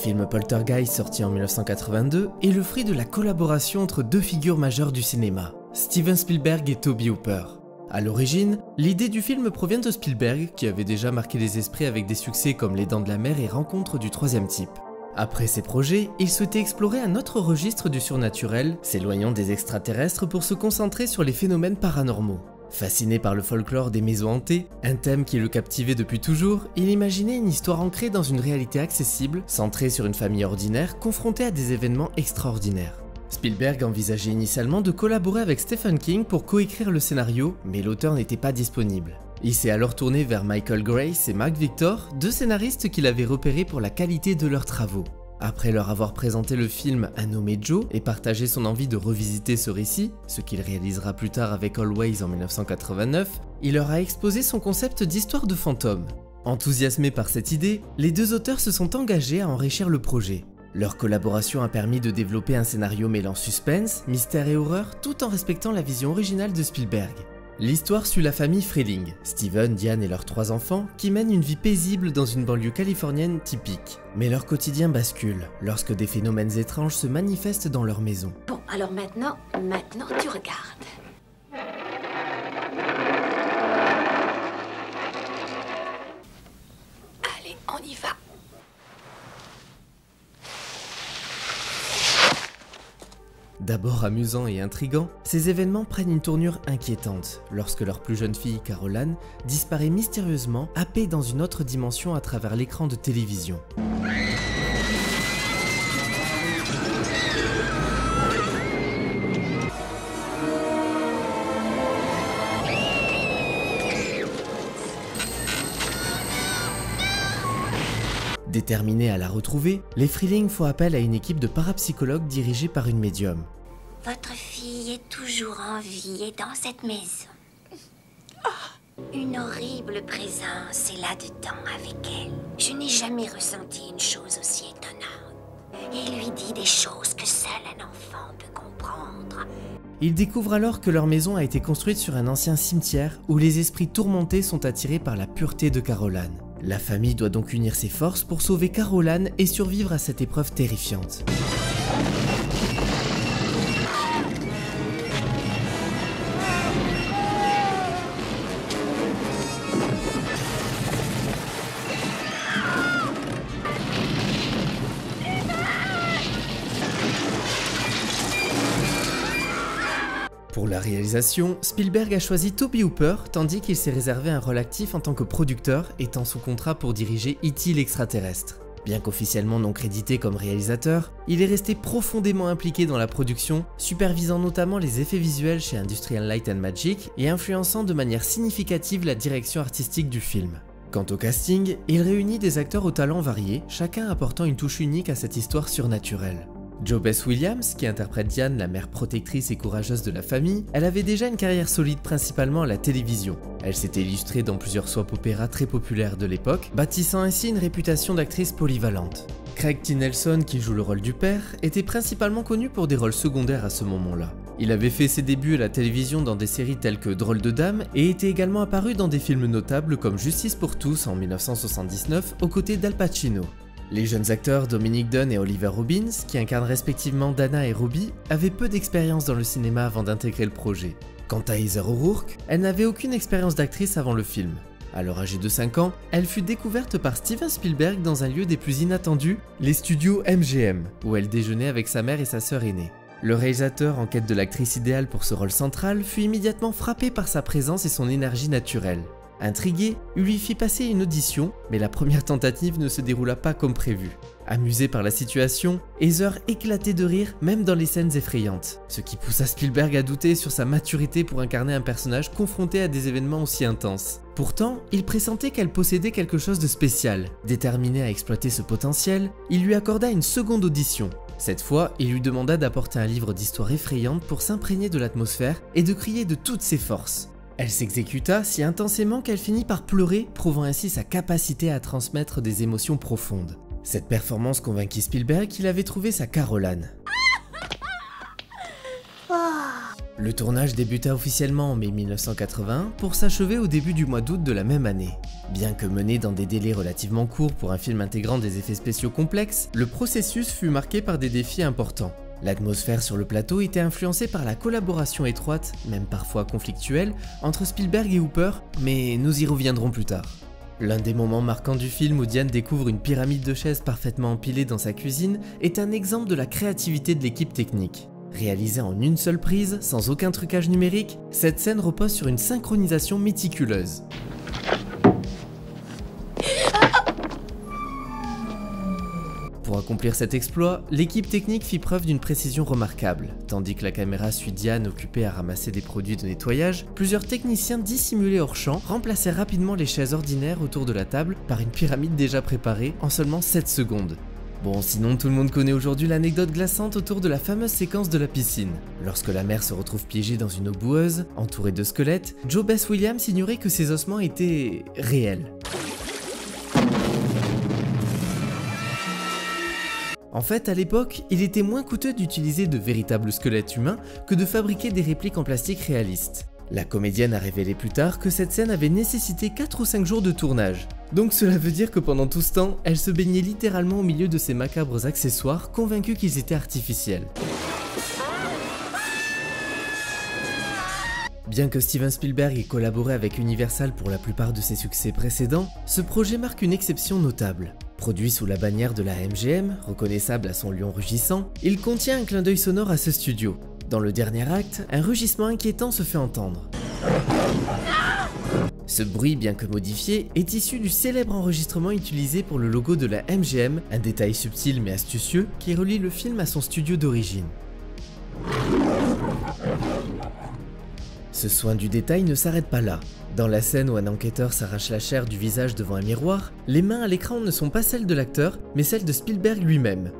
film Poltergeist, sorti en 1982, est le fruit de la collaboration entre deux figures majeures du cinéma, Steven Spielberg et Tobe Hooper. A l'origine, l'idée du film provient de Spielberg, qui avait déjà marqué les esprits avec des succès comme Les Dents de la Mer et Rencontre du troisième type. Après ces projets, il souhaitait explorer un autre registre du surnaturel, s'éloignant des extraterrestres pour se concentrer sur les phénomènes paranormaux. Fasciné par le folklore des maisons hantées, un thème qui le captivait depuis toujours, il imaginait une histoire ancrée dans une réalité accessible, centrée sur une famille ordinaire confrontée à des événements extraordinaires. Spielberg envisageait initialement de collaborer avec Stephen King pour coécrire le scénario, mais l'auteur n'était pas disponible. Il s'est alors tourné vers Michael Grace et Mark Victor, deux scénaristes qu'il avait repérés pour la qualité de leurs travaux. Après leur avoir présenté le film Un nommé Joe et partagé son envie de revisiter ce récit, ce qu'il réalisera plus tard avec Always en 1989, il leur a exposé son concept d'histoire de fantôme. Enthousiasmés par cette idée, les deux auteurs se sont engagés à enrichir le projet. Leur collaboration a permis de développer un scénario mêlant suspense, mystère et horreur tout en respectant la vision originale de Spielberg. L'histoire suit la famille Freeling, Steven, Diane et leurs 3 enfants, qui mènent une vie paisible dans une banlieue californienne typique. Mais leur quotidien bascule, lorsque des phénomènes étranges se manifestent dans leur maison. Bon, alors maintenant tu regardes. Allez, on y va. D'abord amusants et intrigants, ces événements prennent une tournure inquiétante lorsque leur plus jeune fille, Caroline, disparaît mystérieusement, happée dans une autre dimension à travers l'écran de télévision. Déterminés à la retrouver, les Freeling font appel à une équipe de parapsychologues dirigée par une médium. Votre fille est toujours en vie et dans cette maison. Une horrible présence est là-dedans avec elle. Je n'ai jamais ressenti une chose aussi étonnante. Il lui dit des choses que seul un enfant peut comprendre. Ils découvrent alors que leur maison a été construite sur un ancien cimetière où les esprits tourmentés sont attirés par la pureté de Caroline. La famille doit donc unir ses forces pour sauver Caroline et survivre à cette épreuve terrifiante. Pour la réalisation, Spielberg a choisi Tobe Hooper, tandis qu'il s'est réservé un rôle actif en tant que producteur, étant sous contrat pour diriger E.T. l'extraterrestre. Bien qu'officiellement non crédité comme réalisateur, il est resté profondément impliqué dans la production, supervisant notamment les effets visuels chez Industrial Light and Magic et influençant de manière significative la direction artistique du film. Quant au casting, il réunit des acteurs aux talents variés, chacun apportant une touche unique à cette histoire surnaturelle. Jo Beth Williams, qui interprète Diane, la mère protectrice et courageuse de la famille, elle avait déjà une carrière solide principalement à la télévision. Elle s'était illustrée dans plusieurs soap-opéras très populaires de l'époque, bâtissant ainsi une réputation d'actrice polyvalente. Craig T. Nelson, qui joue le rôle du père, était principalement connu pour des rôles secondaires à ce moment-là. Il avait fait ses débuts à la télévision dans des séries telles que Drôle de Dame et était également apparu dans des films notables comme Justice pour tous en 1979 aux côtés d'Al Pacino. Les jeunes acteurs Dominic Dunne et Oliver Robbins, qui incarnent respectivement Dana et Robbie, avaient peu d'expérience dans le cinéma avant d'intégrer le projet. Quant à Heather O'Rourke, elle n'avait aucune expérience d'actrice avant le film. Alors âgée de 5 ans, elle fut découverte par Steven Spielberg dans un lieu des plus inattendus, les studios MGM, où elle déjeunait avec sa mère et sa sœur aînée. Le réalisateur, en quête de l'actrice idéale pour ce rôle central, fut immédiatement frappé par sa présence et son énergie naturelle. Intrigué, il lui fit passer une audition, mais la première tentative ne se déroula pas comme prévu. Amusé par la situation, Heather éclatait de rire même dans les scènes effrayantes, ce qui poussa Spielberg à douter sur sa maturité pour incarner un personnage confronté à des événements aussi intenses. Pourtant, il pressentait qu'elle possédait quelque chose de spécial. Déterminé à exploiter ce potentiel, il lui accorda une seconde audition. Cette fois, il lui demanda d'apporter un livre d'histoire effrayante pour s'imprégner de l'atmosphère et de crier de toutes ses forces. Elle s'exécuta si intensément qu'elle finit par pleurer, prouvant ainsi sa capacité à transmettre des émotions profondes. Cette performance convainquit Spielberg qu'il avait trouvé sa Caroline. Le tournage débuta officiellement en mai 1981 pour s'achever au début du mois d'août de la même année. Bien que mené dans des délais relativement courts pour un film intégrant des effets spéciaux complexes, le processus fut marqué par des défis importants. L'atmosphère sur le plateau était influencée par la collaboration étroite, même parfois conflictuelle, entre Spielberg et Hooper, mais nous y reviendrons plus tard. L'un des moments marquants du film où Diane découvre une pyramide de chaises parfaitement empilée dans sa cuisine est un exemple de la créativité de l'équipe technique. Réalisée en une seule prise, sans aucun trucage numérique, cette scène repose sur une synchronisation méticuleuse. Pour accomplir cet exploit, l'équipe technique fit preuve d'une précision remarquable. Tandis que la caméra suit Diane occupée à ramasser des produits de nettoyage, plusieurs techniciens dissimulés hors champ remplacèrent rapidement les chaises ordinaires autour de la table par une pyramide déjà préparée en seulement 7 secondes. Bon, sinon tout le monde connaît aujourd'hui l'anecdote glaçante autour de la fameuse séquence de la piscine. Lorsque la mère se retrouve piégée dans une eau boueuse, entourée de squelettes, Joe Bess Williams ignorait que ses ossements étaient réels. En fait, à l'époque, il était moins coûteux d'utiliser de véritables squelettes humains que de fabriquer des répliques en plastique réalistes. La comédienne a révélé plus tard que cette scène avait nécessité 4 ou 5 jours de tournage. Donc cela veut dire que pendant tout ce temps, elle se baignait littéralement au milieu de ces macabres accessoires, convaincue qu'ils étaient artificiels. Bien que Steven Spielberg ait collaboré avec Universal pour la plupart de ses succès précédents, ce projet marque une exception notable. Produit sous la bannière de la MGM, reconnaissable à son lion rugissant, il contient un clin d'œil sonore à ce studio. Dans le dernier acte, un rugissement inquiétant se fait entendre. Ce bruit, bien que modifié, est issu du célèbre enregistrement utilisé pour le logo de la MGM, un détail subtil mais astucieux qui relie le film à son studio d'origine. Ce soin du détail ne s'arrête pas là. Dans la scène où un enquêteur s'arrache la chair du visage devant un miroir, les mains à l'écran ne sont pas celles de l'acteur, mais celles de Spielberg lui-même.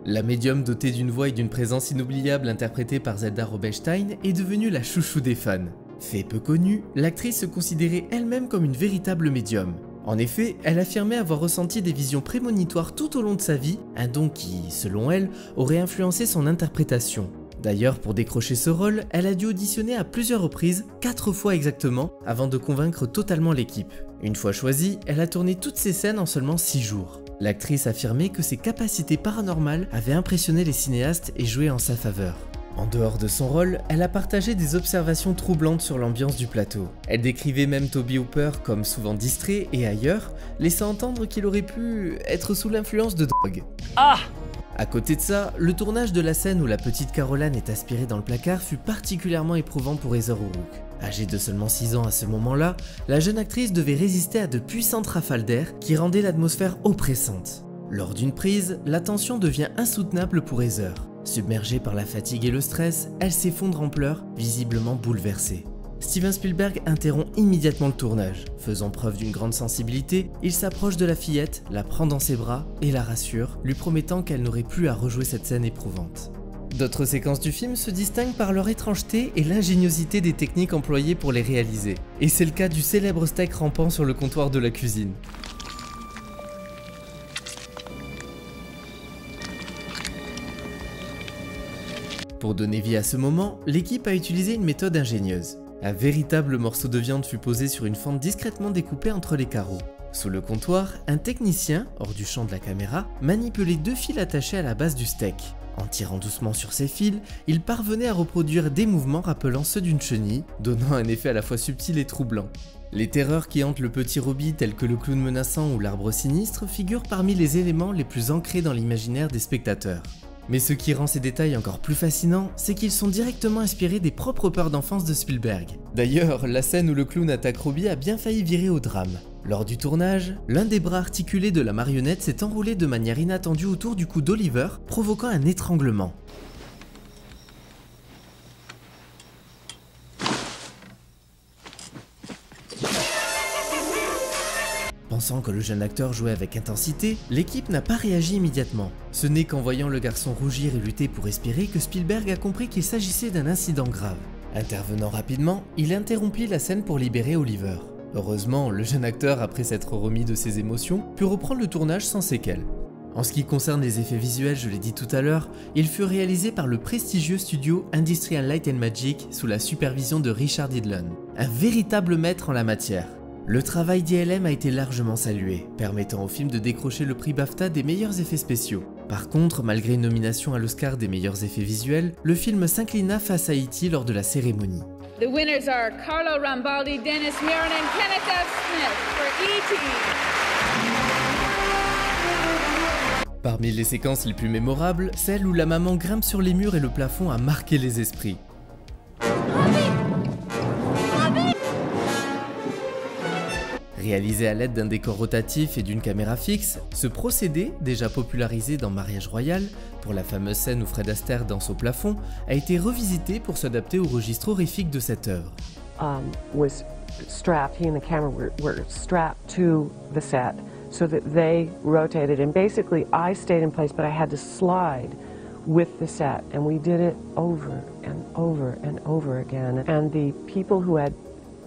La médium dotée d'une voix et d'une présence inoubliable interprétée par Zelda Rubinstein est devenue la chouchou des fans. Fait peu connu, l'actrice se considérait elle-même comme une véritable médium. En effet, elle affirmait avoir ressenti des visions prémonitoires tout au long de sa vie, un don qui, selon elle, aurait influencé son interprétation. D'ailleurs, pour décrocher ce rôle, elle a dû auditionner à plusieurs reprises, 4 fois exactement, avant de convaincre totalement l'équipe. Une fois choisie, elle a tourné toutes ses scènes en seulement 6 jours. L'actrice affirmait que ses capacités paranormales avaient impressionné les cinéastes et joué en sa faveur. En dehors de son rôle, elle a partagé des observations troublantes sur l'ambiance du plateau. Elle décrivait même Tobe Hooper comme souvent distrait et ailleurs, laissant entendre qu'il aurait pu être sous l'influence de drogue. Ah! À côté de ça, le tournage de la scène où la petite Caroline est aspirée dans le placard fut particulièrement éprouvant pour Heather O'Rourke. Âgée de seulement 6 ans à ce moment-là, la jeune actrice devait résister à de puissantes rafales d'air qui rendaient l'atmosphère oppressante. Lors d'une prise, la tension devient insoutenable pour Heather. Submergée par la fatigue et le stress, elle s'effondre en pleurs, visiblement bouleversée. Steven Spielberg interrompt immédiatement le tournage. Faisant preuve d'une grande sensibilité, il s'approche de la fillette, la prend dans ses bras et la rassure, lui promettant qu'elle n'aurait plus à rejouer cette scène éprouvante. D'autres séquences du film se distinguent par leur étrangeté et l'ingéniosité des techniques employées pour les réaliser. Et c'est le cas du célèbre steak rampant sur le comptoir de la cuisine. Pour donner vie à ce moment, l'équipe a utilisé une méthode ingénieuse. Un véritable morceau de viande fut posé sur une fente discrètement découpée entre les carreaux. Sous le comptoir, un technicien, hors du champ de la caméra, manipulait 2 fils attachés à la base du steak. En tirant doucement sur ces fils, il parvenait à reproduire des mouvements rappelant ceux d'une chenille, donnant un effet à la fois subtil et troublant. Les terreurs qui hantent le petit Robbie tels que le clown menaçant ou l'arbre sinistre figurent parmi les éléments les plus ancrés dans l'imaginaire des spectateurs. Mais ce qui rend ces détails encore plus fascinants, c'est qu'ils sont directement inspirés des propres peurs d'enfance de Spielberg. D'ailleurs, la scène où le clown attaque Robbie a bien failli virer au drame. Lors du tournage, l'un des bras articulés de la marionnette s'est enroulé de manière inattendue autour du cou d'Oliver, provoquant un étranglement. Pensant que le jeune acteur jouait avec intensité, l'équipe n'a pas réagi immédiatement. Ce n'est qu'en voyant le garçon rougir et lutter pour respirer que Spielberg a compris qu'il s'agissait d'un incident grave. Intervenant rapidement, il interrompit la scène pour libérer Oliver. Heureusement, le jeune acteur, après s'être remis de ses émotions, put reprendre le tournage sans séquelles. En ce qui concerne les effets visuels, je l'ai dit tout à l'heure, ils furent réalisés par le prestigieux studio Industrial Light and Magic sous la supervision de Richard Edlund. un véritable maître en la matière. Le travail d'ILM a été largement salué, permettant au film de décrocher le prix BAFTA des meilleurs effets spéciaux. Par contre, malgré une nomination à l'Oscar des meilleurs effets visuels, le film s'inclina face à E.T. lors de la cérémonie. The winners are Carlo Rambaldi, Dennis Muren and Kenneth F. Smith for E.T. Parmi les séquences les plus mémorables, celle où la maman grimpe sur les murs et le plafond a marqué les esprits. Réalisé à l'aide d'un décor rotatif et d'une caméra fixe, ce procédé, déjà popularisé dans Mariage Royal, pour la fameuse scène où Fred Astaire danse au plafond, a été revisité pour s'adapter au registre horrifique de cette œuvre. Was strapped, he and the camera were strapped to the set so that they rotated, and basically I stayed in place but I had to slide with the set, and we did it over and over and over again, and the people who had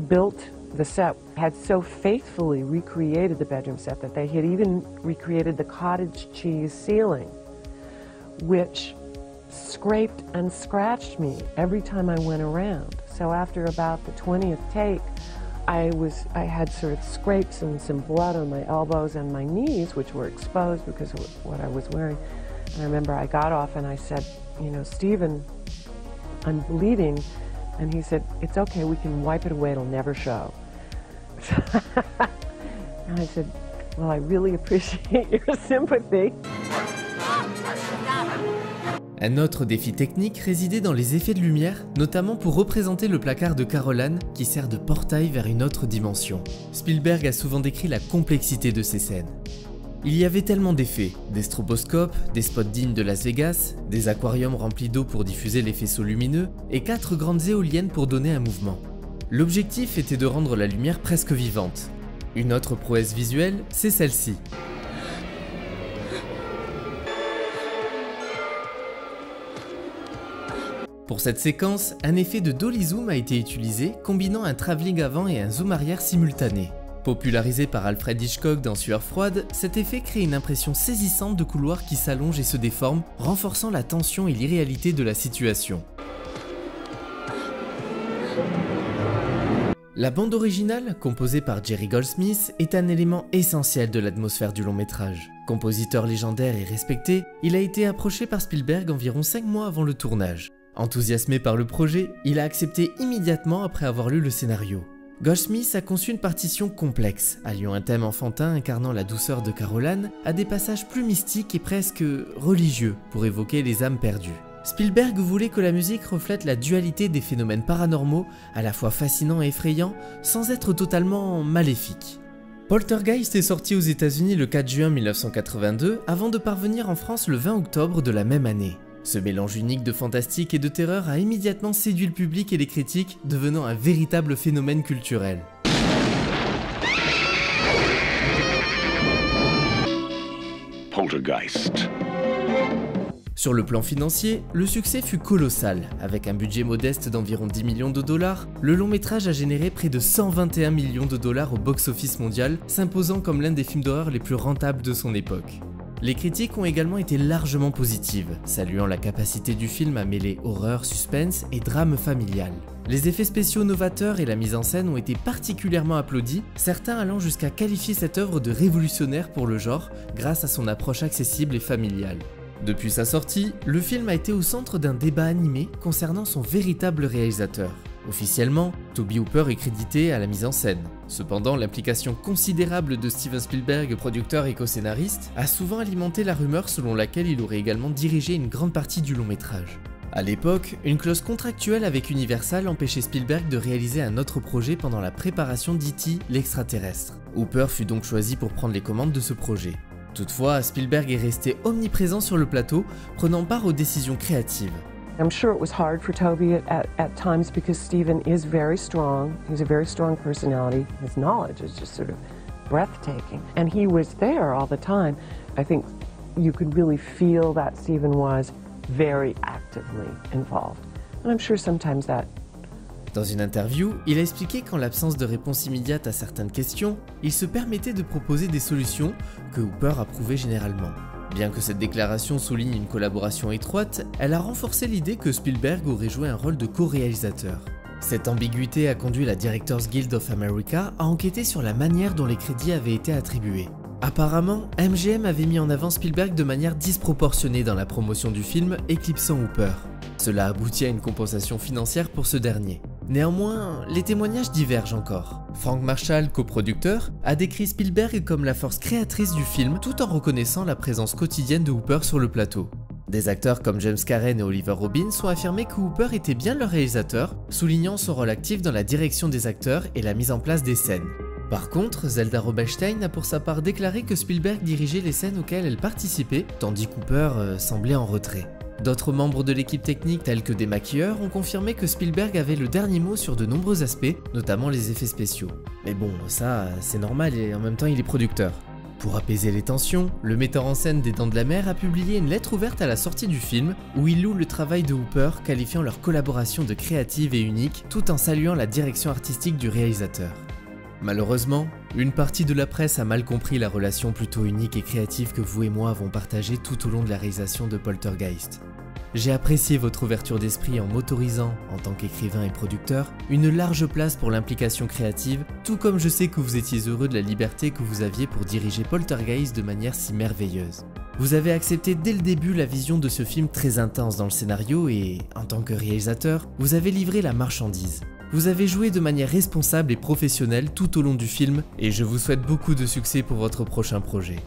built the set had so faithfully recreated the bedroom set that they had even recreated the cottage cheese ceiling, which scraped and scratched me every time I went around. So after about the 20th take, I had sort of scrapes and some blood on my elbows and my knees, which were exposed because of what I was wearing. And I remember I got off and I said, you know, Stephen, I'm bleeding. And he said, it's okay, we can wipe it away, it'll never show. And I said, well, I really appreciate your sympathy. Un autre défi technique résidait dans les effets de lumière, notamment pour représenter le placard de Caroline qui sert de portail vers une autre dimension. Spielberg a souvent décrit la complexité de ces scènes. Il y avait tellement d'effets, des stroboscopes, des spots dignes de Las Vegas, des aquariums remplis d'eau pour diffuser les faisceaux lumineux et 4 grandes éoliennes pour donner un mouvement. L'objectif était de rendre la lumière presque vivante. Une autre prouesse visuelle, c'est celle-ci. Pour cette séquence, un effet de dolly zoom a été utilisé, combinant un travelling avant et un zoom arrière simultané. Popularisé par Alfred Hitchcock dans Sueur froide, cet effet crée une impression saisissante de couloirs qui s'allongent et se déforment, renforçant la tension et l'irréalité de la situation. La bande originale, composée par Jerry Goldsmith, est un élément essentiel de l'atmosphère du long métrage. Compositeur légendaire et respecté, il a été approché par Spielberg environ 5 mois avant le tournage. Enthousiasmé par le projet, il a accepté immédiatement après avoir lu le scénario. Goldsmith a conçu une partition complexe, alliant un thème enfantin incarnant la douceur de Caroline à des passages plus mystiques et presque religieux pour évoquer les âmes perdues. Spielberg voulait que la musique reflète la dualité des phénomènes paranormaux, à la fois fascinants et effrayants, sans être totalement maléfiques. Poltergeist est sorti aux États-Unis le 4 juin 1982 avant de parvenir en France le 20 octobre de la même année. Ce mélange unique de fantastique et de terreur a immédiatement séduit le public et les critiques, devenant un véritable phénomène culturel. Poltergeist. Sur le plan financier, le succès fut colossal. Avec un budget modeste d'environ 10 millions de dollars, le long métrage a généré près de 121 millions de dollars au box-office mondial, s'imposant comme l'un des films d'horreur les plus rentables de son époque. Les critiques ont également été largement positives, saluant la capacité du film à mêler horreur, suspense et drame familial. Les effets spéciaux novateurs et la mise en scène ont été particulièrement applaudis, certains allant jusqu'à qualifier cette œuvre de révolutionnaire pour le genre grâce à son approche accessible et familiale. Depuis sa sortie, le film a été au centre d'un débat animé concernant son véritable réalisateur. Officiellement, Tobe Hooper est crédité à la mise en scène. Cependant, l'implication considérable de Steven Spielberg, producteur et co-scénariste, a souvent alimenté la rumeur selon laquelle il aurait également dirigé une grande partie du long métrage. À l'époque, une clause contractuelle avec Universal empêchait Spielberg de réaliser un autre projet pendant la préparation d'E.T. l'extraterrestre. Hooper fut donc choisi pour prendre les commandes de ce projet. Toutefois, Spielberg est resté omniprésent sur le plateau, prenant part aux décisions créatives. I'm sure it was hard for Tobe at times because Stephen is very strong. He's a very strong personality. His knowledge is just sort of breathtaking. And he was there all the time. I think you could really feel that Stephen was very actively involved. And I'm sure sometimes that... Dans une interview, il a expliqué qu'en l'absence de réponse immédiate à certaines questions, il se permettait de proposer des solutions que Hooper approuvait généralement. Bien que cette déclaration souligne une collaboration étroite, elle a renforcé l'idée que Spielberg aurait joué un rôle de co-réalisateur. Cette ambiguïté a conduit la Directors Guild of America à enquêter sur la manière dont les crédits avaient été attribués. Apparemment, MGM avait mis en avant Spielberg de manière disproportionnée dans la promotion du film, éclipsant Hooper. Cela aboutit à une compensation financière pour ce dernier. Néanmoins, les témoignages divergent encore. Frank Marshall, coproducteur, a décrit Spielberg comme la force créatrice du film tout en reconnaissant la présence quotidienne de Hooper sur le plateau. Des acteurs comme James Karen et Oliver Robbins ont affirmé que Hooper était bien leur réalisateur, soulignant son rôle actif dans la direction des acteurs et la mise en place des scènes. Par contre, Zelda Rubinstein a pour sa part déclaré que Spielberg dirigeait les scènes auxquelles elle participait, tandis qu'Hooper semblait en retrait. D'autres membres de l'équipe technique tels que des maquilleurs ont confirmé que Spielberg avait le dernier mot sur de nombreux aspects, notamment les effets spéciaux. Mais bon, ça c'est normal et en même temps il est producteur. Pour apaiser les tensions, le metteur en scène des Dents de la Mer a publié une lettre ouverte à la sortie du film où il loue le travail de Hooper, qualifiant leur collaboration de créative et unique tout en saluant la direction artistique du réalisateur. Malheureusement, une partie de la presse a mal compris la relation plutôt unique et créative que vous et moi avons partagée tout au long de la réalisation de Poltergeist. J'ai apprécié votre ouverture d'esprit en m'autorisant, en tant qu'écrivain et producteur, une large place pour l'implication créative, tout comme je sais que vous étiez heureux de la liberté que vous aviez pour diriger Poltergeist de manière si merveilleuse. Vous avez accepté dès le début la vision de ce film très intense dans le scénario et, en tant que réalisateur, vous avez livré la marchandise. Vous avez joué de manière responsable et professionnelle tout au long du film et je vous souhaite beaucoup de succès pour votre prochain projet.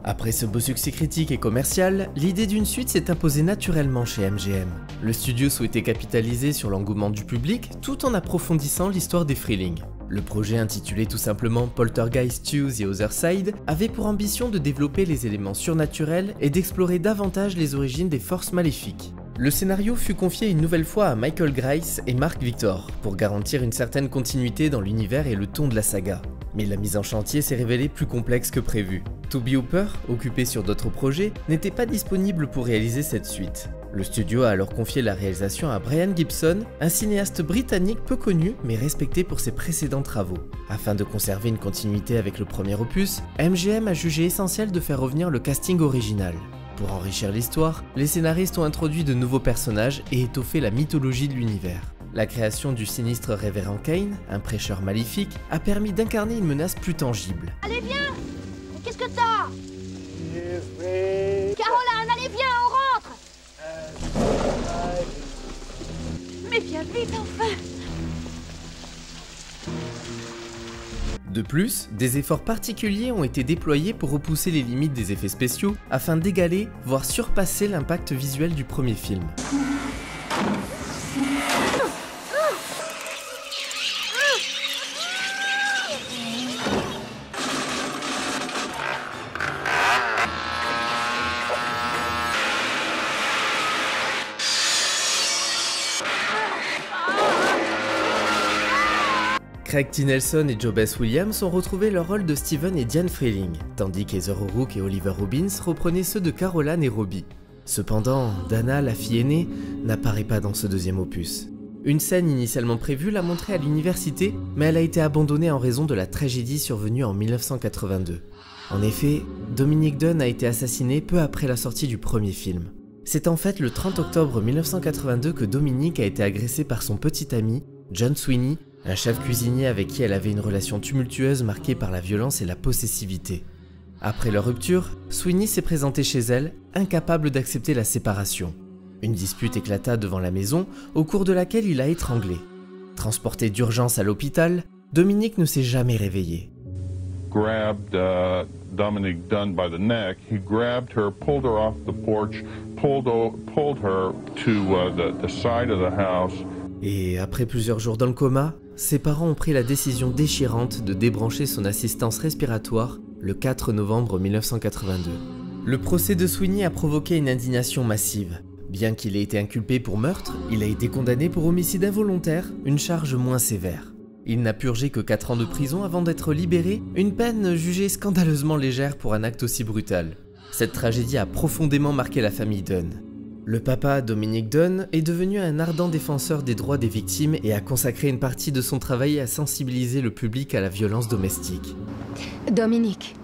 Après ce beau succès critique et commercial, l'idée d'une suite s'est imposée naturellement chez MGM. Le studio souhaitait capitaliser sur l'engouement du public tout en approfondissant l'histoire des Freeling. Le projet intitulé tout simplement Poltergeist 2 The Other Side avait pour ambition de développer les éléments surnaturels et d'explorer davantage les origines des forces maléfiques. Le scénario fut confié une nouvelle fois à Michael Grice et Mark Victor pour garantir une certaine continuité dans l'univers et le ton de la saga. Mais la mise en chantier s'est révélée plus complexe que prévu. Tobe Hooper, occupé sur d'autres projets, n'était pas disponible pour réaliser cette suite. Le studio a alors confié la réalisation à Brian Gibson, un cinéaste britannique peu connu mais respecté pour ses précédents travaux. Afin de conserver une continuité avec le premier opus, MGM a jugé essentiel de faire revenir le casting original. Pour enrichir l'histoire, les scénaristes ont introduit de nouveaux personnages et étoffé la mythologie de l'univers. La création du sinistre Révérend Kane, un prêcheur maléfique, a permis d'incarner une menace plus tangible. Allez, viens! Qu'est-ce que t'as? Caroline, allez, viens, on rentre! Mais viens vite, enfin! De plus, des efforts particuliers ont été déployés pour repousser les limites des effets spéciaux afin d'égaler, voire surpasser l'impact visuel du premier film. Craig T. Nelson et Joe Beth Williams ont retrouvé leur rôle de Steven et Diane Freeling, tandis qu'Heather O'Rourke et Oliver Robbins reprenaient ceux de Caroline et Robbie. Cependant, Dana, la fille aînée, n'apparaît pas dans ce deuxième opus. Une scène initialement prévue l'a montrée à l'université, mais elle a été abandonnée en raison de la tragédie survenue en 1982. En effet, Dominique Dunne a été assassiné peu après la sortie du premier film. C'est en fait le 30 octobre 1982 que Dominique a été agressée par son petit ami, John Sweeney, un chef cuisinier avec qui elle avait une relation tumultueuse marquée par la violence et la possessivité. Après leur rupture, Sweeney s'est présenté chez elle, incapable d'accepter la séparation. Une dispute éclata devant la maison, au cours de laquelle il a étranglé. Transporté d'urgence à l'hôpital, Dominique ne s'est jamais réveillé. Grabbed Dominique Dunne by the neck, he grabbed her, pulled her off the porch, pulled her to the side of the house. Et après plusieurs jours dans le coma, ses parents ont pris la décision déchirante de débrancher son assistance respiratoire le 4 novembre 1982. Le procès de Sweeney a provoqué une indignation massive. Bien qu'il ait été inculpé pour meurtre, il a été condamné pour homicide involontaire, une charge moins sévère. Il n'a purgé que 4 ans de prison avant d'être libéré, une peine jugée scandaleusement légère pour un acte aussi brutal. Cette tragédie a profondément marqué la famille Dunne. Le papa, Dominique Dunne, est devenu un ardent défenseur des droits des victimes et a consacré une partie de son travail à sensibiliser le public à la violence domestique. Dominique,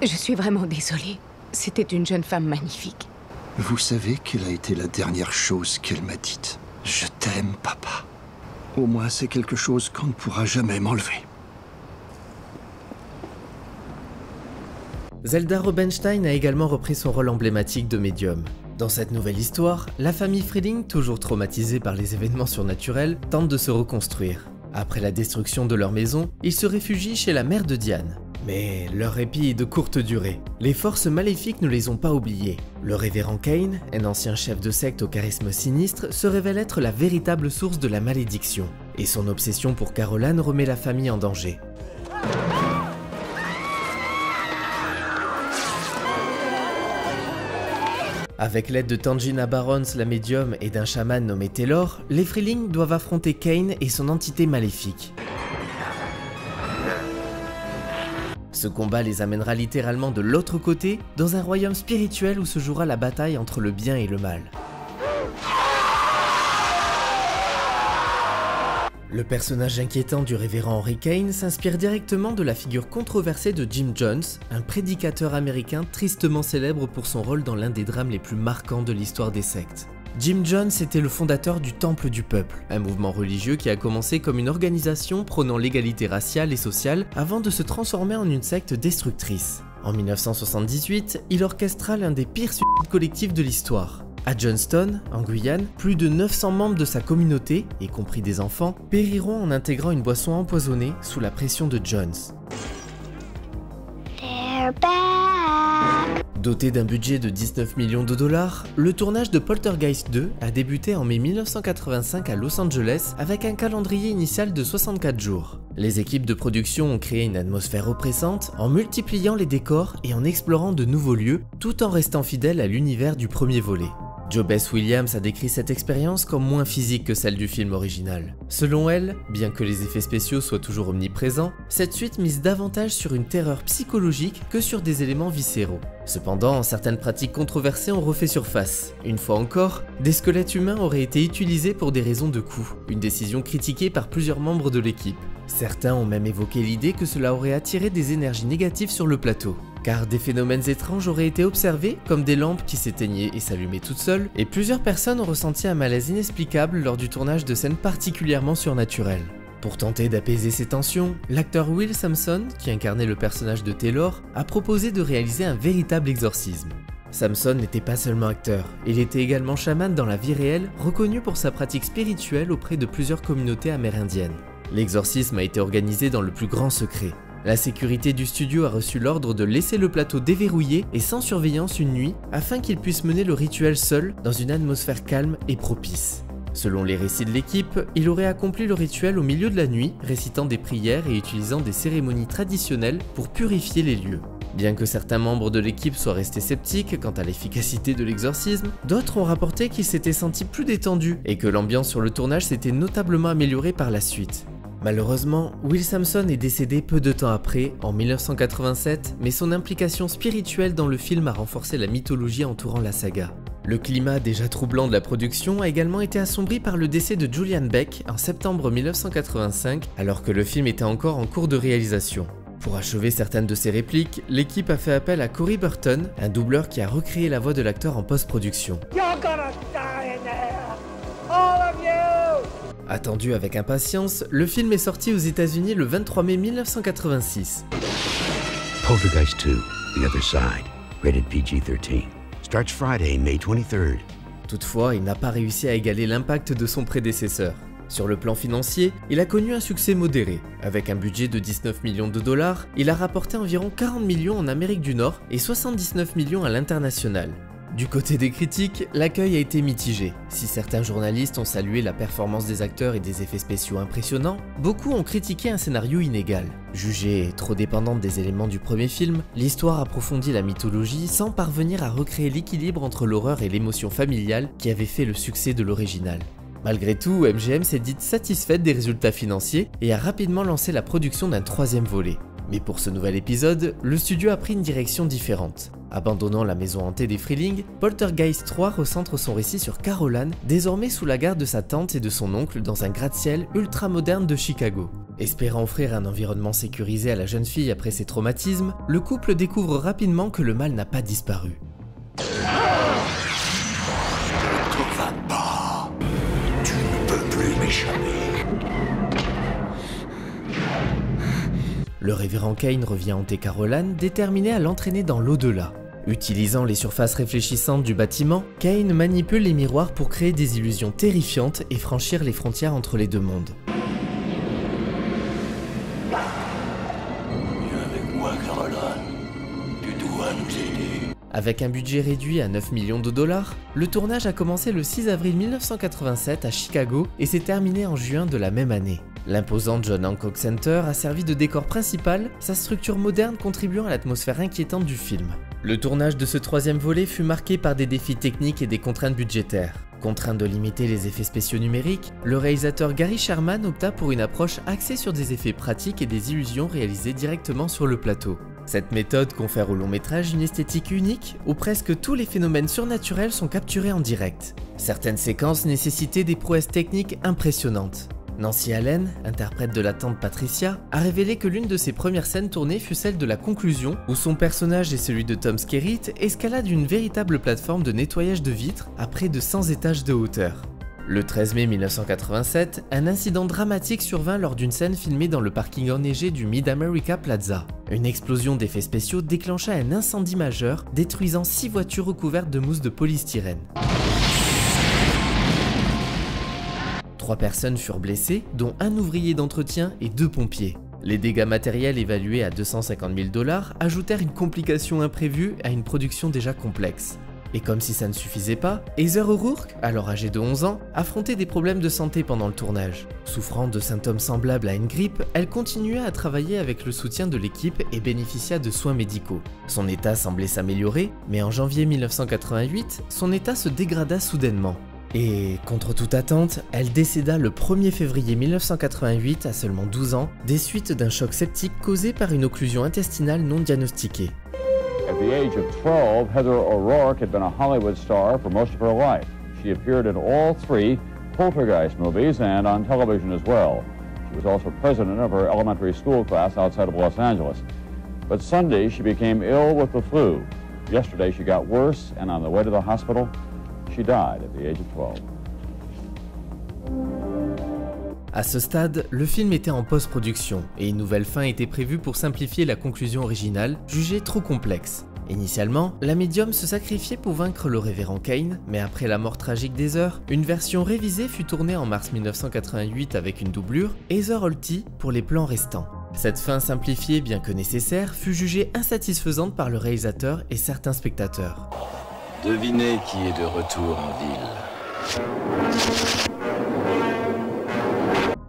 je suis vraiment désolée. C'était une jeune femme magnifique. Vous savez quelle a été la dernière chose qu'elle m'a dite? Je t'aime, papa. Au moins, c'est quelque chose qu'on ne pourra jamais m'enlever. Zelda Rubinstein a également repris son rôle emblématique de médium. Dans cette nouvelle histoire, la famille Freeling, toujours traumatisée par les événements surnaturels, tente de se reconstruire. Après la destruction de leur maison, ils se réfugient chez la mère de Diane. Mais leur répit est de courte durée. Les forces maléfiques ne les ont pas oubliés. Le révérend Kane, un ancien chef de secte au charisme sinistre, se révèle être la véritable source de la malédiction. Et son obsession pour Caroline remet la famille en danger. Avec l'aide de Tangina Barons, la médium, et d'un chaman nommé Taylor, les Freeling doivent affronter Kane et son entité maléfique. Ce combat les amènera littéralement de l'autre côté, dans un royaume spirituel où se jouera la bataille entre le bien et le mal. Le personnage inquiétant du révérend Henry Kane s'inspire directement de la figure controversée de Jim Jones, un prédicateur américain tristement célèbre pour son rôle dans l'un des drames les plus marquants de l'histoire des sectes. Jim Jones était le fondateur du Temple du Peuple, un mouvement religieux qui a commencé comme une organisation prônant l'égalité raciale et sociale avant de se transformer en une secte destructrice. En 1978, il orchestra l'un des pires suicides collectifs de l'histoire. À Johnston, en Guyane, plus de 900 membres de sa communauté, y compris des enfants, périront en intégrant une boisson empoisonnée sous la pression de Jones. Doté d'un budget de 19 millions de dollars, le tournage de Poltergeist 2 a débuté en mai 1985 à Los Angeles avec un calendrier initial de 64 jours. Les équipes de production ont créé une atmosphère oppressante en multipliant les décors et en explorant de nouveaux lieux, tout en restant fidèles à l'univers du premier volet. Joe Bess Williams a décrit cette expérience comme moins physique que celle du film original. Selon elle, bien que les effets spéciaux soient toujours omniprésents, cette suite mise davantage sur une terreur psychologique que sur des éléments viscéraux. Cependant, certaines pratiques controversées ont refait surface. Une fois encore, des squelettes humains auraient été utilisés pour des raisons de coût, une décision critiquée par plusieurs membres de l'équipe. Certains ont même évoqué l'idée que cela aurait attiré des énergies négatives sur le plateau, car des phénomènes étranges auraient été observés, comme des lampes qui s'éteignaient et s'allumaient toutes seules, et plusieurs personnes ont ressenti un malaise inexplicable lors du tournage de scènes particulièrement surnaturelles. Pour tenter d'apaiser ces tensions, l'acteur Will Sampson, qui incarnait le personnage de Taylor, a proposé de réaliser un véritable exorcisme. Sampson n'était pas seulement acteur, il était également chaman dans la vie réelle, reconnu pour sa pratique spirituelle auprès de plusieurs communautés amérindiennes. L'exorcisme a été organisé dans le plus grand secret. La sécurité du studio a reçu l'ordre de laisser le plateau déverrouillé et sans surveillance une nuit afin qu'il puisse mener le rituel seul dans une atmosphère calme et propice. Selon les récits de l'équipe, il aurait accompli le rituel au milieu de la nuit, récitant des prières et utilisant des cérémonies traditionnelles pour purifier les lieux. Bien que certains membres de l'équipe soient restés sceptiques quant à l'efficacité de l'exorcisme, d'autres ont rapporté qu'ils s'étaient sentis plus détendus et que l'ambiance sur le tournage s'était notablement améliorée par la suite. Malheureusement, Will Sampson est décédé peu de temps après, en 1987, mais son implication spirituelle dans le film a renforcé la mythologie entourant la saga. Le climat déjà troublant de la production a également été assombri par le décès de Julian Beck en septembre 1985, alors que le film était encore en cours de réalisation. Pour achever certaines de ses répliques, l'équipe a fait appel à Corey Burton, un doubleur qui a recréé la voix de l'acteur en post-production. Attendu avec impatience, le film est sorti aux États-Unis le 23 mai 1986. Poltergeist 2, The Other Side, rated PG-13. Starts Friday, May 23rd. Toutefois, il n'a pas réussi à égaler l'impact de son prédécesseur. Sur le plan financier, il a connu un succès modéré. Avec un budget de 19 millions de dollars, il a rapporté environ 40 millions en Amérique du Nord et 79 millions à l'international. Du côté des critiques, l'accueil a été mitigé. Si certains journalistes ont salué la performance des acteurs et des effets spéciaux impressionnants, beaucoup ont critiqué un scénario inégal. Jugée trop dépendante des éléments du premier film, l'histoire approfondit la mythologie sans parvenir à recréer l'équilibre entre l'horreur et l'émotion familiale qui avait fait le succès de l'original. Malgré tout, MGM s'est dite satisfaite des résultats financiers et a rapidement lancé la production d'un troisième volet. Mais pour ce nouvel épisode, le studio a pris une direction différente. Abandonnant la maison hantée des Freeling, Poltergeist 3 recentre son récit sur Caroline, désormais sous la garde de sa tante et de son oncle dans un gratte-ciel ultra moderne de Chicago. Espérant offrir un environnement sécurisé à la jeune fille après ses traumatismes, le couple découvre rapidement que le mal n'a pas disparu. Ne te va pas. Tu ne peux plus m'échapper. Le révérend Kane revient hanter Caroline, déterminé à l'entraîner dans l'au-delà. Utilisant les surfaces réfléchissantes du bâtiment, Kane manipule les miroirs pour créer des illusions terrifiantes et franchir les frontières entre les deux mondes. Viens avec moi, Caroline. Tu dois nous aider. Avec un budget réduit à 9 millions de dollars, le tournage a commencé le 6 avril 1987 à Chicago et s'est terminé en juin de la même année. L'imposant John Hancock Center a servi de décor principal, sa structure moderne contribuant à l'atmosphère inquiétante du film. Le tournage de ce troisième volet fut marqué par des défis techniques et des contraintes budgétaires. Contraint de limiter les effets spéciaux numériques, le réalisateur Gary Sherman opta pour une approche axée sur des effets pratiques et des illusions réalisées directement sur le plateau. Cette méthode confère au long métrage une esthétique unique où presque tous les phénomènes surnaturels sont capturés en direct. Certaines séquences nécessitaient des prouesses techniques impressionnantes. Nancy Allen, interprète de la tante Patricia, a révélé que l'une de ses premières scènes tournées fut celle de la conclusion, où son personnage et celui de Tom Skerritt escaladent une véritable plateforme de nettoyage de vitres à près de 100 étages de hauteur. Le 13 mai 1987, un incident dramatique survint lors d'une scène filmée dans le parking enneigé du Mid-America Plaza. Une explosion d'effets spéciaux déclencha un incendie majeur, détruisant 6 voitures recouvertes de mousse de polystyrène. 3 personnes furent blessées, dont un ouvrier d'entretien et 2 pompiers. Les dégâts matériels évalués à 250 000 $ ajoutèrent une complication imprévue à une production déjà complexe. Et comme si ça ne suffisait pas, Heather O'Rourke, alors âgée de 11 ans, affrontait des problèmes de santé pendant le tournage. Souffrant de symptômes semblables à une grippe, elle continua à travailler avec le soutien de l'équipe et bénéficia de soins médicaux. Son état semblait s'améliorer, mais en janvier 1988, son état se dégrada soudainement. Et, contre toute attente, elle décéda le 1er février 1988 à seulement 12 ans, des suites d'un choc septique causé par une occlusion intestinale non diagnostiquée. At the age of 12, Heather O'Rourke had been a Hollywood star for most of her life. She appeared in all 3 Poltergeist movies and on television as well. She was also president of her elementary school class outside of Los Angeles. But Sunday, she became ill with the flu. Yesterday, she got worse, and on the way to the hospital, she died at the age of 12. À ce stade, le film était en post-production et une nouvelle fin était prévue pour simplifier la conclusion originale, jugée trop complexe. Initialement, la médium se sacrifiait pour vaincre le révérend Kane, mais après la mort tragique d'Heather, une version révisée fut tournée en mars 1988 avec une doublure, Heather Holty, pour les plans restants. Cette fin simplifiée, bien que nécessaire, fut jugée insatisfaisante par le réalisateur et certains spectateurs. Devinez qui est de retour en ville.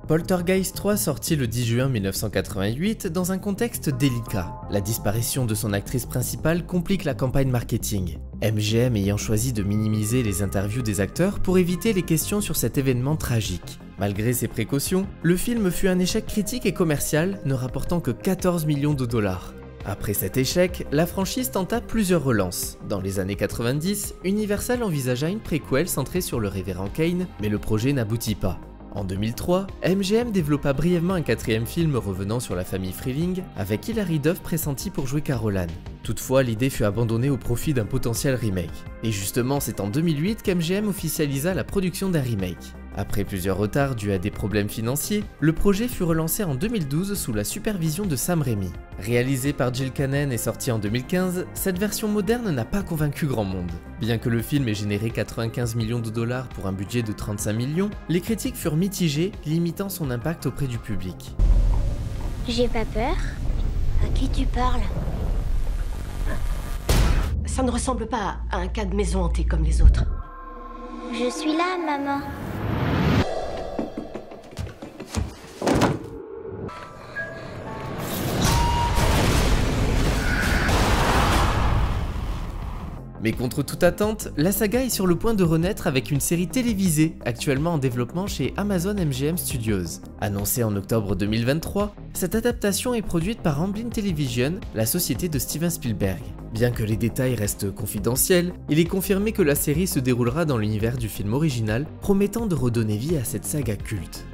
Poltergeist 3 sortit le 10 juin 1988 dans un contexte délicat. La disparition de son actrice principale complique la campagne marketing. MGM ayant choisi de minimiser les interviews des acteurs pour éviter les questions sur cet événement tragique. Malgré ces précautions, le film fut un échec critique et commercial, ne rapportant que 14 millions de dollars. Après cet échec, la franchise tenta plusieurs relances. Dans les années 90, Universal envisagea une préquelle centrée sur le révérend Kane, mais le projet n'aboutit pas. En 2003, MGM développa brièvement un 4e film revenant sur la famille Freeling, avec Hilary Duff pressentie pour jouer Caroline. Toutefois, l'idée fut abandonnée au profit d'un potentiel remake. Et justement, c'est en 2008 qu'MGM officialisa la production d'un remake. Après plusieurs retards dus à des problèmes financiers, le projet fut relancé en 2012 sous la supervision de Sam Raimi. Réalisé par Jill Cannon et sorti en 2015, cette version moderne n'a pas convaincu grand monde. Bien que le film ait généré 95 millions de dollars pour un budget de 35 millions, les critiques furent mitigées, limitant son impact auprès du public. J'ai pas peur. À qui tu parles? Ça ne ressemble pas à un cas de maison hantée comme les autres. Je suis là, maman. Mais contre toute attente, la saga est sur le point de renaître avec une série télévisée actuellement en développement chez Amazon MGM Studios. Annoncée en octobre 2023, cette adaptation est produite par Amblin Television, la société de Steven Spielberg. Bien que les détails restent confidentiels, il est confirmé que la série se déroulera dans l'univers du film original, promettant de redonner vie à cette saga culte.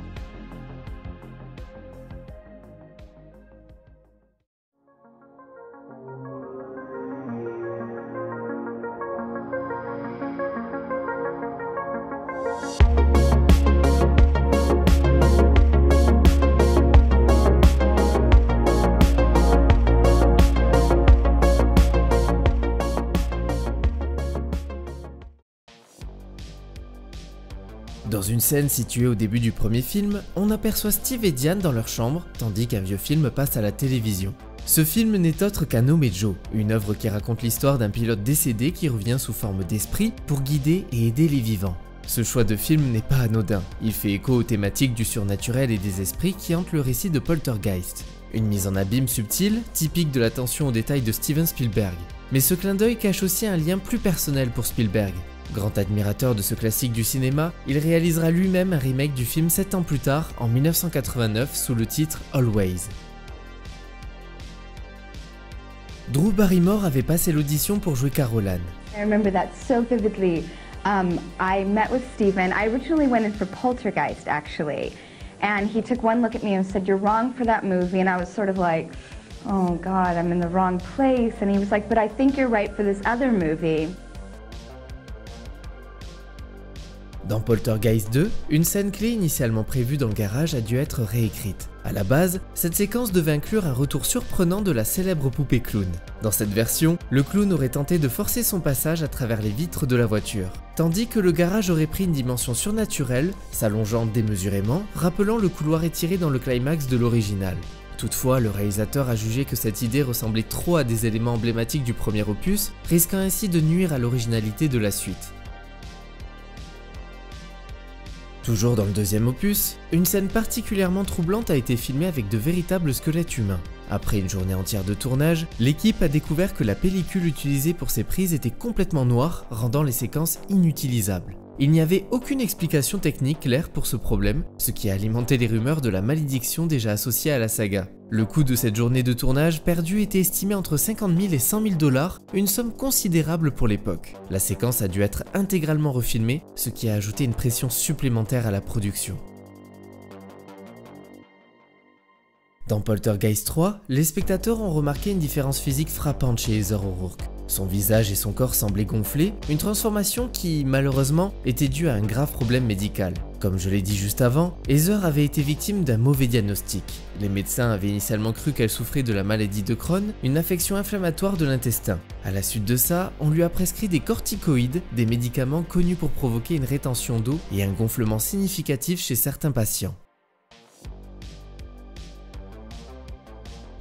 Dans une scène située au début du premier film, on aperçoit Steve et Diane dans leur chambre, tandis qu'un vieux film passe à la télévision. Ce film n'est autre qu'un Homme et Joe, une œuvre qui raconte l'histoire d'un pilote décédé qui revient sous forme d'esprit pour guider et aider les vivants. Ce choix de film n'est pas anodin, il fait écho aux thématiques du surnaturel et des esprits qui hantent le récit de Poltergeist. Une mise en abîme subtile, typique de l'attention aux détails de Steven Spielberg. Mais ce clin d'œil cache aussi un lien plus personnel pour Spielberg. Grand admirateur de ce classique du cinéma, il réalisera lui-même un remake du film 7 ans plus tard, en 1989, sous le titre Always. Drew Barrymore avait passé l'audition pour jouer Caroline. I remember that so vividly. I met with Steven. I originally went in for Poltergeist, actually. And he took one look at me and said, "You're wrong for that movie." And I was sort of like, oh God, I'm in the wrong place. And he was like, "But I think you're right for this other movie." Dans Poltergeist 2, une scène clé initialement prévue dans le garage a dû être réécrite. À la base, cette séquence devait inclure un retour surprenant de la célèbre poupée clown. Dans cette version, le clown aurait tenté de forcer son passage à travers les vitres de la voiture, tandis que le garage aurait pris une dimension surnaturelle, s'allongeant démesurément, rappelant le couloir étiré dans le climax de l'original. Toutefois, le réalisateur a jugé que cette idée ressemblait trop à des éléments emblématiques du premier opus, risquant ainsi de nuire à l'originalité de la suite. Toujours dans le deuxième opus, une scène particulièrement troublante a été filmée avec de véritables squelettes humains. Après une journée entière de tournage, l'équipe a découvert que la pellicule utilisée pour ces prises était complètement noire, rendant les séquences inutilisables. Il n'y avait aucune explication technique claire pour ce problème, ce qui a alimenté les rumeurs de la malédiction déjà associée à la saga. Le coût de cette journée de tournage perdue était estimé entre 50 000 et 100 000 $, une somme considérable pour l'époque. La séquence a dû être intégralement refilmée, ce qui a ajouté une pression supplémentaire à la production. Dans Poltergeist 3, les spectateurs ont remarqué une différence physique frappante chez Heather O'Rourke. Son visage et son corps semblaient gonflés, une transformation qui, malheureusement, était due à un grave problème médical. Comme je l'ai dit juste avant, Heather avait été victime d'un mauvais diagnostic. Les médecins avaient initialement cru qu'elle souffrait de la maladie de Crohn, une affection inflammatoire de l'intestin. À la suite de ça, on lui a prescrit des corticoïdes, des médicaments connus pour provoquer une rétention d'eau et un gonflement significatif chez certains patients.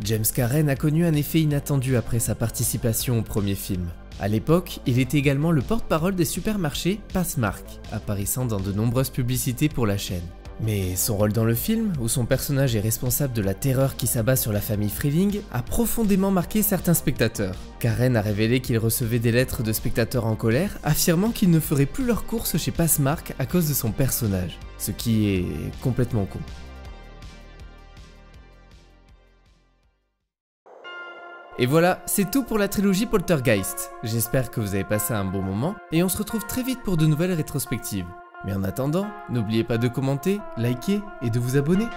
James Karen a connu un effet inattendu après sa participation au premier film. À l'époque, il était également le porte-parole des supermarchés Passmark, apparaissant dans de nombreuses publicités pour la chaîne. Mais son rôle dans le film, où son personnage est responsable de la terreur qui s'abat sur la famille Freeling, a profondément marqué certains spectateurs. Karen a révélé qu'il recevait des lettres de spectateurs en colère, affirmant qu'ils ne feraient plus leurs courses chez Passmark à cause de son personnage, ce qui est complètement con. Et voilà, c'est tout pour la trilogie Poltergeist. J'espère que vous avez passé un bon moment et on se retrouve très vite pour de nouvelles rétrospectives. Mais en attendant, n'oubliez pas de commenter, liker et de vous abonner.